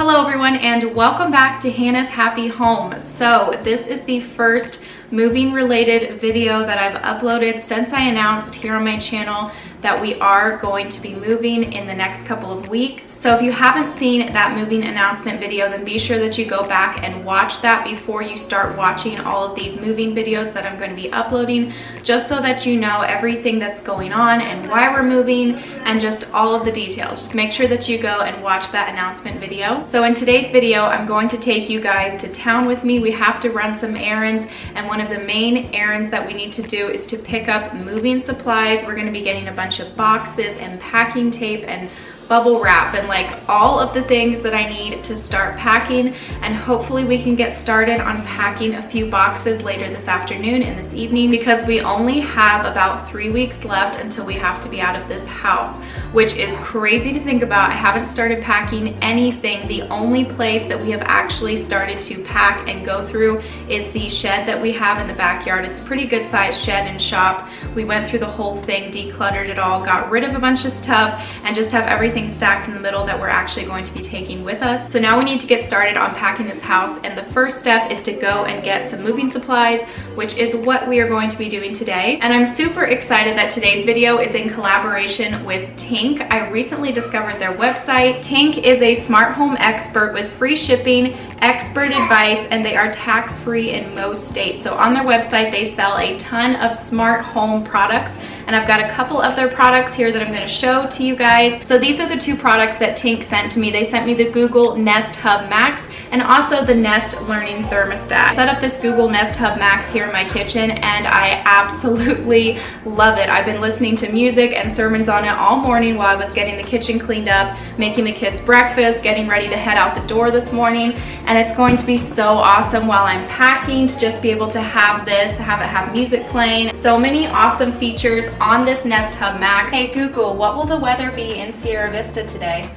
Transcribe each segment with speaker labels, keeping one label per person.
Speaker 1: Hello everyone and welcome back to Hannah's Happy Home. So this is the first moving related video that I've uploaded since I announced here on my channel that we are going to be moving in the next couple of weeks. So if you haven't seen that moving announcement video, then be sure that you go back and watch that before you start watching all of these moving videos that I'm going to be uploading, just so that you know everything that's going on and why we're moving and just all of the details. Just make sure that you go and watch that announcement video. So in today's video, I'm going to take you guys to town with me. We have to run some errands, and one of the main errands that we need to do is to pick up moving supplies. We're going to be getting a bunch of boxes and packing tape and bubble wrap and like all of the things that I need to start packing, and hopefully we can get started on packing a few boxes later this afternoon and this evening, because we only have about 3 weeks left until we have to be out of this house, which is crazy to think about. I haven't started packing anything. The only place that we have actually started to pack and go through is the shed that we have in the backyard. It's a pretty good sized shed and shop. We went through the whole thing, decluttered it all, got rid of a bunch of stuff, and just have everything stacked in the middle that we're actually going to be taking with us. So now we need to get started on packing this house, and the first step is to go and get some moving supplies, which is what we are going to be doing today. And I'm super excited that today's video is in collaboration with Tink. I recently discovered their website. Tink is a smart home expert with free shipping, expert advice, and they are tax-free in most states. So on their website, they sell a ton of smart home products, and I've got a couple of their products here that I'm going to show to you guys. So these are the two products that Tink sent to me. They sent me the Google Nest Hub Max and also the Nest Learning Thermostat. I set up this Google Nest Hub Max here in my kitchen, and I absolutely love it. I've been listening to music and sermons on it all morning while I was getting the kitchen cleaned up, making the kids breakfast, getting ready to head out the door this morning, and it's going to be so awesome while I'm packing to just be able to have this, have it have music playing. So many awesome features on this Nest Hub Max. Hey Google, what will the weather be in Sierra Vista today?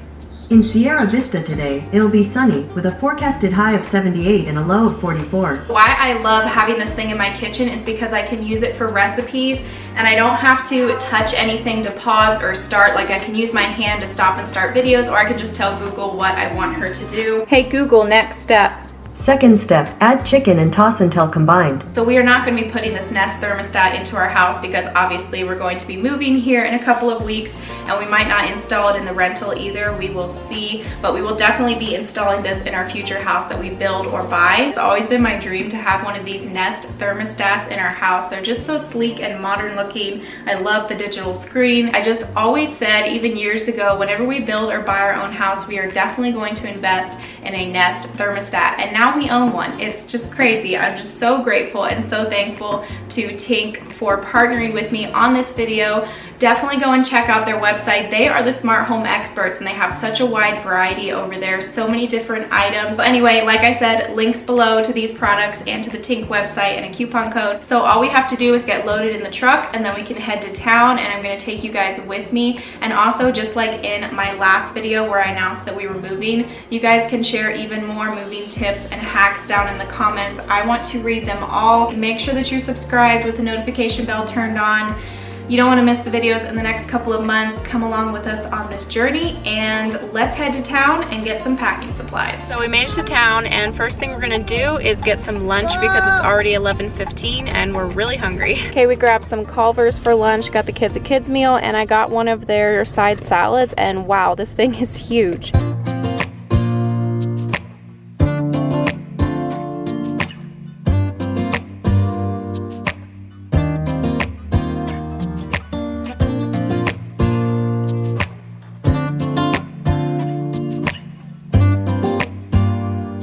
Speaker 2: In Sierra Vista today, it'll be sunny with a forecasted high of 78 and a low of 44.
Speaker 1: Why I love having this thing in my kitchen is because I can use it for recipes, and I don't have to touch anything to pause or start. Like, I can use my hand to stop and start videos, or I can just tell Google what I want her to do. Hey Google, next step.
Speaker 2: Second step, add chicken and toss until combined.
Speaker 1: So we are not going to be putting this Nest thermostat into our house because obviously we're going to be moving here in a couple of weeks, and we might not install it in the rental either. We will see, but we will definitely be installing this in our future house that we build or buy. It's always been my dream to have one of these Nest thermostats in our house. They're just so sleek and modern looking. I love the digital screen. I just always said, even years ago, whenever we build or buy our own house, we are definitely going to invest in a Nest thermostat, and now we own one. It's just crazy. I'm just so grateful and so thankful to Tink for partnering with me on this video. Definitely go and check out their website. They are the smart home experts, and they have such a wide variety over there, so many different items. So anyway, like I said, links below to these products and to the Tink website and a coupon code. So all we have to do is get loaded in the truck, and then we can head to town, and I'm going to take you guys with me. And also, just like in my last video where I announced that we were moving, you guys can share even more moving tips and hacks down in the comments. I want to read them all. Make sure that you're subscribed with the notification bell turned on. You don't want to miss the videos in the next couple of months. Come along with us on this journey, and let's head to town and get some packing supplies. So we made it to town, and first thing we're gonna do is get some lunch because it's already 11:15 and we're really hungry. Okay, we grabbed some Culver's for lunch, got the kids a kids meal, and I got one of their side salads, and wow, this thing is huge.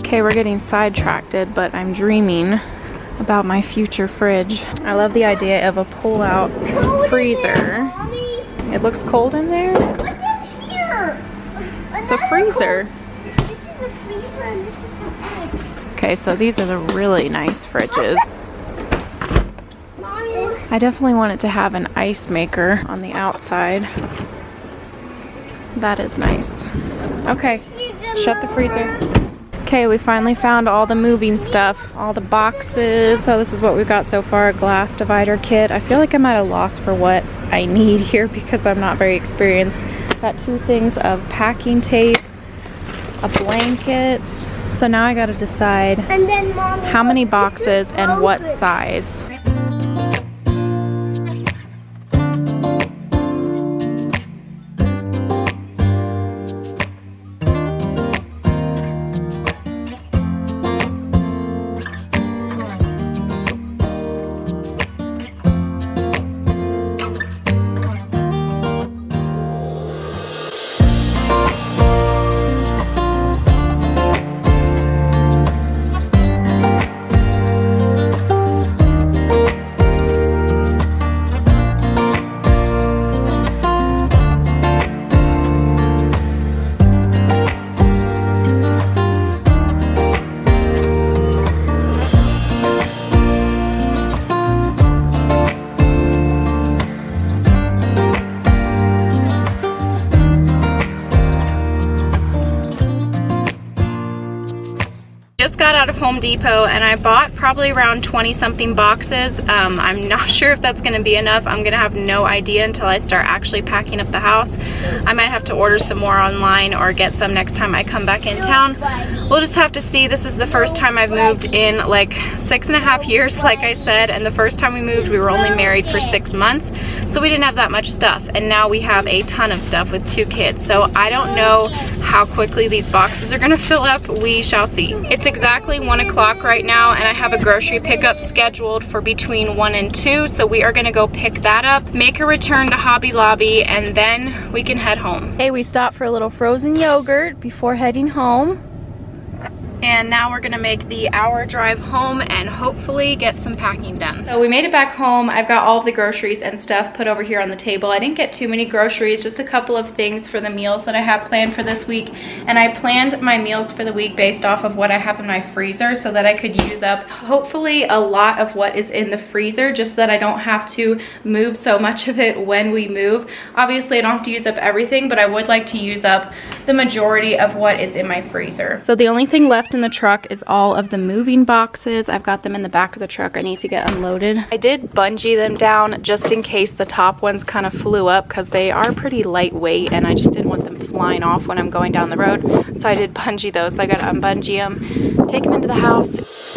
Speaker 1: Okay, we're getting sidetracked, but I'm dreaming about my future fridge. I love the idea of a pull-out freezer. It looks cold in there.
Speaker 3: What's in here?
Speaker 1: It's a freezer.
Speaker 3: This is a freezer and this is a fridge.
Speaker 1: Okay, so these are the really nice fridges.
Speaker 3: Mommy.
Speaker 1: I definitely want it to have an ice maker on the outside. That is nice. Okay, shut the freezer. Okay, we finally found all the moving stuff, all the boxes. So this is what we've got so far, a glass divider kit. I feel like I'm at a loss for what I need here because I'm not very experienced. Got 2 things of packing tape, a blanket. So now I gotta decide
Speaker 3: And then Mom,
Speaker 1: how many
Speaker 3: this is
Speaker 1: boxes and what
Speaker 3: open.
Speaker 1: size. Just got out of Home Depot and I bought probably around 20 something boxes. I'm not sure if that's gonna be enough. I'm gonna have no idea until I start actually packing up the house. I might have to order some more online or get some next time I come back in town. We'll just have to see. This is the first time I've moved in like 6.5 years, like I said, and the first time we moved we were only married for 6 months, so we didn't have that much stuff, and now we have a ton of stuff with 2 kids. So I don't know how quickly these boxes are gonna fill up. We shall see. It's exactly 1 o'clock right now and I have a grocery pickup scheduled for between 1 and 2, so we are gonna go pick that up, make a return to Hobby Lobby, and then we can head home. Hey, we stopped for a little frozen yogurt before heading home. And now we're gonna make the hour drive home and hopefully get some packing done. So we made it back home. I've got all of the groceries and stuff put over here on the table. I didn't get too many groceries, just a couple of things for the meals that I have planned for this week. And I planned my meals for the week based off of what I have in my freezer so that I could use up hopefully a lot of what is in the freezer, just so that I don't have to move so much of it when we move. Obviously I don't have to use up everything, but I would like to use up the majority of what is in my freezer. So the only thing left in the truck is all of the moving boxes. I've got them in the back of the truck. I need to get unloaded. I did bungee them down just in case the top ones kind of flew up because they are pretty lightweight and I just didn't want them flying off when I'm going down the road. So I did bungee those. So I got to unbungee them, take them into the house.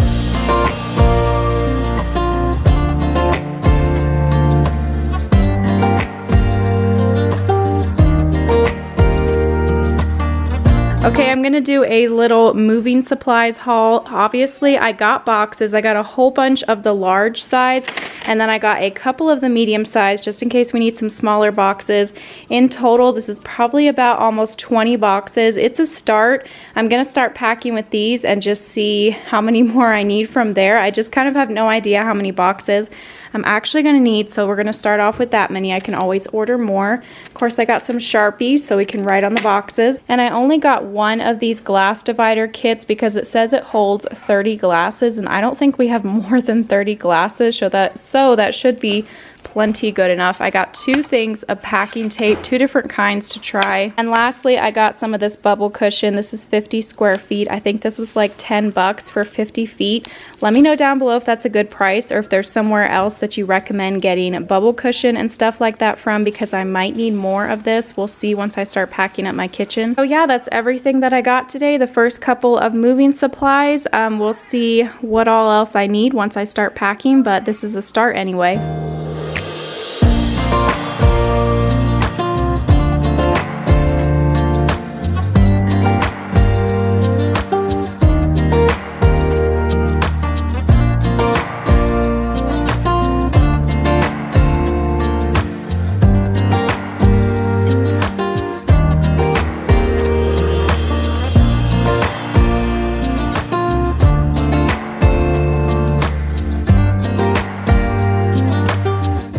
Speaker 1: Okay, I'm gonna do a little moving supplies haul. Obviously, I got boxes. I got a whole bunch of the large size, and then I got a couple of the medium size, just in case we need some smaller boxes. In total, this is probably about almost 20 boxes. It's a start. I'm gonna start packing with these and just see how many more I need from there. I just kind of have no idea how many boxes I'm actually gonna need, so we're gonna start off with that many. I can always order more. Of course, I got some Sharpies so we can write on the boxes. And I only got one of these glass divider kits because it says it holds 30 glasses, and I don't think we have more than 30 glasses, so that should be plenty good enough. I got 2 things of packing tape, 2 different kinds to try. And lastly, I got some of this bubble cushion. This is 50 square feet. I think this was like 10 bucks for 50 feet. Let me know down below if that's a good price or if there's somewhere else that you recommend getting a bubble cushion and stuff like that from, because I might need more of this. We'll see once I start packing up my kitchen. So yeah, that's everything that I got today. The first couple of moving supplies. We'll see what all else I need once I start packing, but this is a start anyway.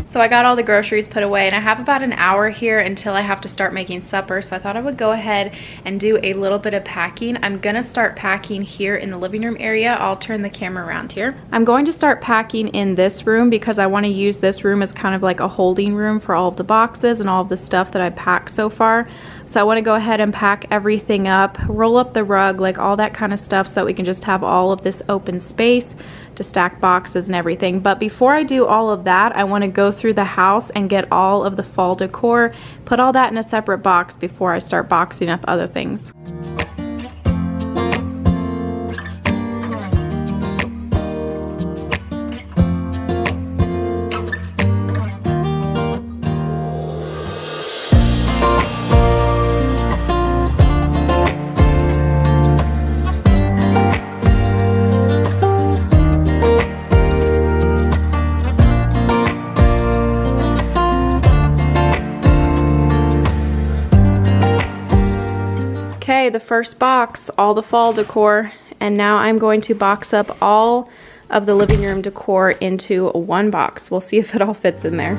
Speaker 1: So I got all the groceries put away, and I have about an hour here until I have to start making supper, so I thought I would go ahead and do a little bit of packing. I'm gonna start packing here in the living room area. I'll turn the camera around here. I'm going to start packing in this room because I want to use this room as kind of like a holding room for all of the boxes and all of the stuff that I packed so far. So I want to go ahead and pack everything up, roll up the rug, like all that kind of stuff, so that we can just have all of this open space to stack boxes and everything. But before I do all of that, I want to go through the house and get all of the fall decor, put all that in a separate box before I start boxing up other things. the first box, all the fall decor, and now I'm going to box up all of the living room decor into one box. We'll see if it all fits in there.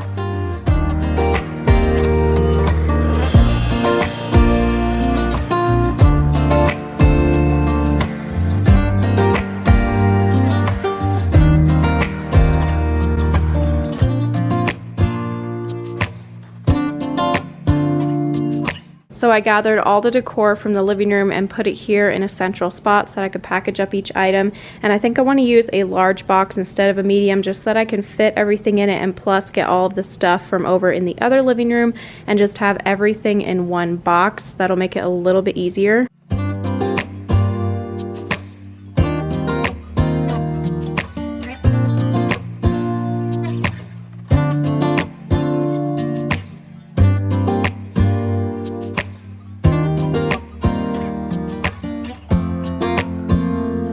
Speaker 1: So I gathered all the decor from the living room and put it here in a central spot so that I could package up each item. And I think I want to use a large box instead of a medium just so that I can fit everything in it, and plus get all of the stuff from over in the other living room and just have everything in one box. That'll make it a little bit easier.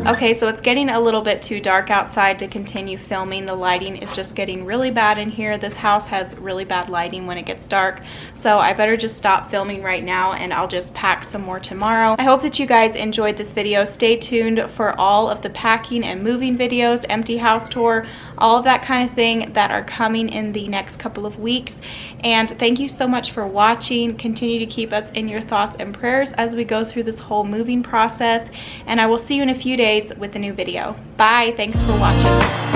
Speaker 1: Okay, so it's getting a little bit too dark outside to continue filming. The lighting is just getting really bad in here. This house has really bad lighting when it gets dark, so I better just stop filming right now and I'll just pack some more tomorrow. I hope that you guys enjoyed this video. Stay tuned for all of the packing and moving videos, empty house tour, all of that kind of thing that are coming in the next couple of weeks. And thank you so much for watching. Continue to keep us in your thoughts and prayers as we go through this whole moving process, and I will see you in a few days with a new video. Bye. Thanks for watching.